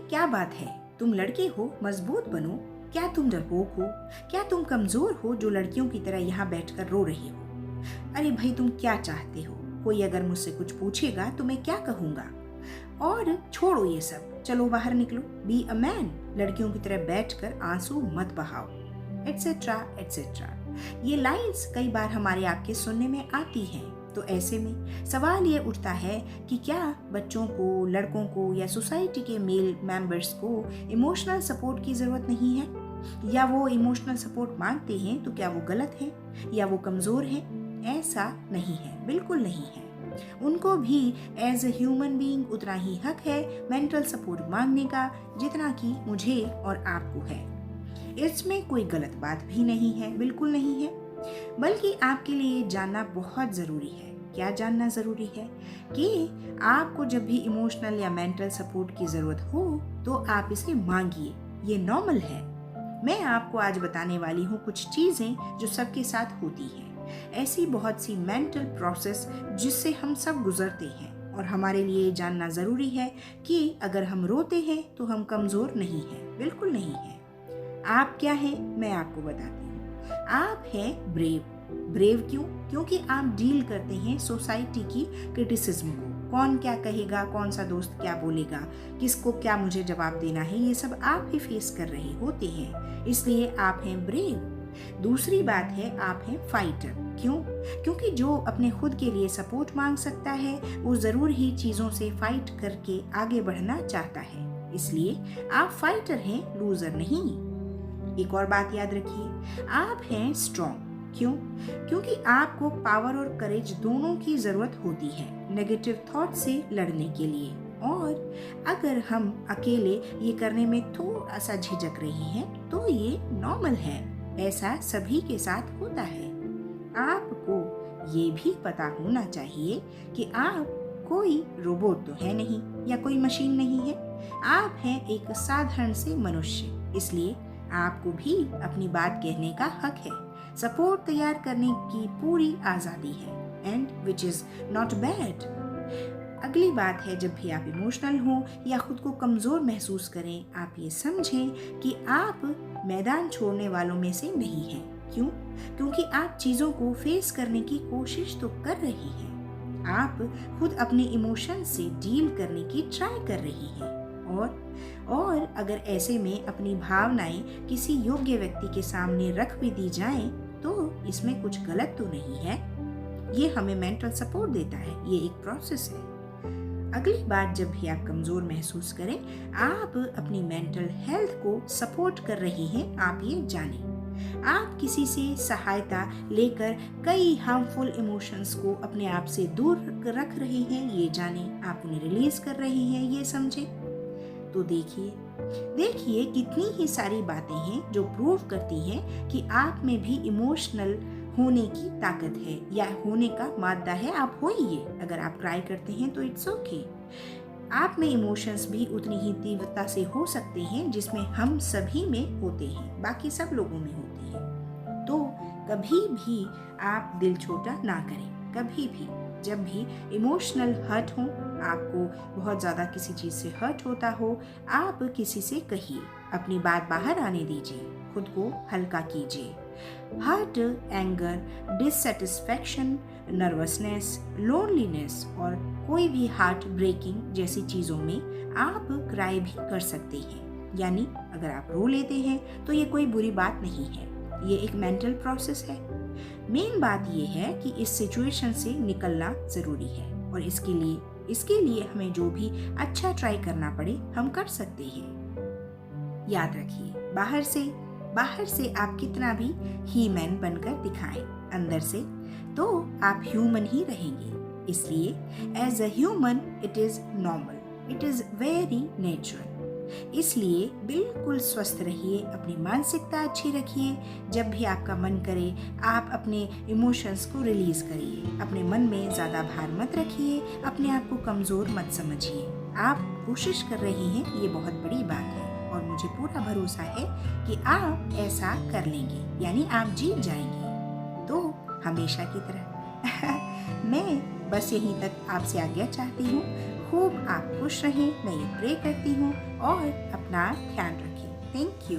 क्या बात है, तुम लड़के हो, मजबूत बनो। क्या तुम डरपोक हो? क्या तुम कमजोर हो जो लड़कियों की तरह यहाँ बैठकर रो रही हो? अरे भाई, तुम क्या चाहते हो? कोई अगर मुझसे कुछ पूछेगा तो मैं क्या कहूँगा? और छोड़ो ये सब, चलो बाहर निकलो, बी अ मैन, लड़कियों की तरह बैठकर आंसू मत बहाओ, एटसेट्रा एटसेट्रा। ये लाइंस कई बार हमारे आपके सुनने में आती हैं। तो ऐसे में सवाल ये उठता है कि क्या बच्चों को, लड़कों को या सोसाइटी के मेल मेंबर्स को इमोशनल सपोर्ट की ज़रूरत नहीं है? या वो इमोशनल सपोर्ट मांगते हैं तो क्या वो गलत है या वो कमज़ोर है? ऐसा नहीं है, बिल्कुल नहीं है। उनको भी एज ए ह्यूमन बीइंग उतना ही हक है मेंटल सपोर्ट मांगने का जितना कि मुझे और आपको है। इसमें कोई गलत बात भी नहीं है, बिल्कुल नहीं है। बल्कि आपके लिए जानना बहुत ज़रूरी है। क्या जानना ज़रूरी है? कि आपको जब भी इमोशनल या मेंटल सपोर्ट की ज़रूरत हो तो आप इसे मांगिए, ये नॉर्मल है। मैं आपको आज बताने वाली हूँ कुछ चीज़ें जो सबके साथ होती हैं, ऐसी बहुत सी मेंटल प्रोसेस जिससे हम सब गुजरते हैं, और हमारे लिए जानना ज़रूरी है कि अगर हम रोते हैं तो हम कमज़ोर नहीं हैं, बिल्कुल नहीं हैं। आप क्या हैं, मैं आपको बताती हूँ। आप हैं ब्रेव। ब्रेव क्यों? क्योंकि आप डील करते हैं सोसाइटी की क्रिटिसिज्म को। कौन क्या कहेगा, कौन सा दोस्त क्या बोलेगा, किसको क्या मुझे जवाब देना है, ये सब आप ही फेस कर रहे होते हैं, इसलिए आप हैं ब्रेव। दूसरी बात है, आप हैं फाइटर। क्यों? क्योंकि जो अपने खुद के लिए सपोर्ट मांग सकता है वो ज़रूर ही चीज़ों से फाइट करके आगे बढ़ना चाहता है, इसलिए आप फाइटर हैं, लूजर नहीं। एक और बात याद रखिए, आप हैं स्ट्रॉन्ग। क्यों? क्योंकि आपको पावर और करेज दोनों की ज़रूरत होती है नेगेटिव थॉट से लड़ने के लिए, और अगर हम अकेले ये करने में थोड़ा सा झिझक रहे हैं तो ये नॉर्मल है, ऐसा सभी के साथ होता है। आपको ये भी पता होना चाहिए कि आप कोई रोबोट तो है नहीं या कोई मशीन नहीं है, आप हैं एक साधारण से मनुष्य, इसलिए आपको भी अपनी बात कहने का हक है, सपोर्ट तैयार करने की पूरी आज़ादी है, and which is not bad. अगली बात है, जब भी आप इमोशनल हो या खुद को कमज़ोर महसूस करें, आप ये समझें कि आप मैदान छोड़ने वालों में से नहीं हैं। क्यों? क्योंकि आप चीज़ों को फेस करने की कोशिश तो कर रही हैं, आप खुद अपने इमोशन से डील करने की ट्राई कर रही हैं, और अगर ऐसे में अपनी भावनाएं किसी योग्य व्यक्ति के सामने रख भी दी जाएं तो इसमें कुछ गलत तो नहीं है, ये हमें मेंटल सपोर्ट देता है, ये एक प्रोसेस है। अगली बार जब भी आप कमज़ोर महसूस करें, आप अपनी मेंटल हेल्थ को सपोर्ट कर रही हैं, आप ये जानें। आप किसी से सहायता लेकर कई हार्मफुल इमोशंस को अपने आप से दूर रख रहे हैं, ये जानें। आप उन्हें रिलीज कर रहे हैं, ये समझें। तो देखिए कितनी ही सारी बातें हैं जो प्रूव करती हैं कि आप में भी इमोशनल होने की ताकत है या होने का मादा है, आप होइए। अगर आप ट्राई करते हैं तो इट्स ओके। आप में इमोशंस भी उतनी ही तीव्रता से हो सकते हैं जिसमें हम सभी में होते हैं, बाकी सब लोगों में होते हैं। तो कभी भी आप दिल छोटा ना करें, कभी भी। जब भी इमोशनल हर्ट हो, आपको बहुत ज़्यादा किसी चीज़ से हर्ट होता हो, आप किसी से कहिए, अपनी बात बाहर आने दीजिए, खुद को हल्का कीजिए। Hurt, anger, dissatisfaction, nervousness, loneliness और कोई भी हार्ट ब्रेकिंग जैसी चीज़ों में आप क्राई भी कर सकते हैं। यानी अगर आप रो लेते हैं तो ये कोई बुरी बात नहीं है, ये एक मेंटल प्रोसेस है। मेन बात ये है कि इस सिचुएशन से निकलना ज़रूरी है, और इसके लिए हमें जो भी अच्छा ट्राई करना पड़े हम कर सकते हैं। याद रखिए, बाहर से आप कितना भी ही मैन बनकर दिखाएं, अंदर से तो आप ह्यूमन ही रहेंगे। इसलिए as a human it is normal, it is very natural. इसलिए बिल्कुल स्वस्थ रहिए, अपनी मानसिकता अच्छी रखिए। जब भी आपका मन करे आप अपने इमोशंस को रिलीज करिए, अपने मन में ज़्यादा भार मत रखिए, अपने आप को कमज़ोर मत समझिए। आप कोशिश कर रही हैं, ये बहुत बड़ी बात है, और मुझे पूरा भरोसा है कि आप ऐसा कर लेंगे, यानी आप जीत जाएंगे। तो हमेशा की तरह मैं बस यहीं तक आपसे आज्ञा चाहती हूँ। खूब आप खुश रहें, मैं ये प्रे करती हूँ और अपना ध्यान रखें। Thank you.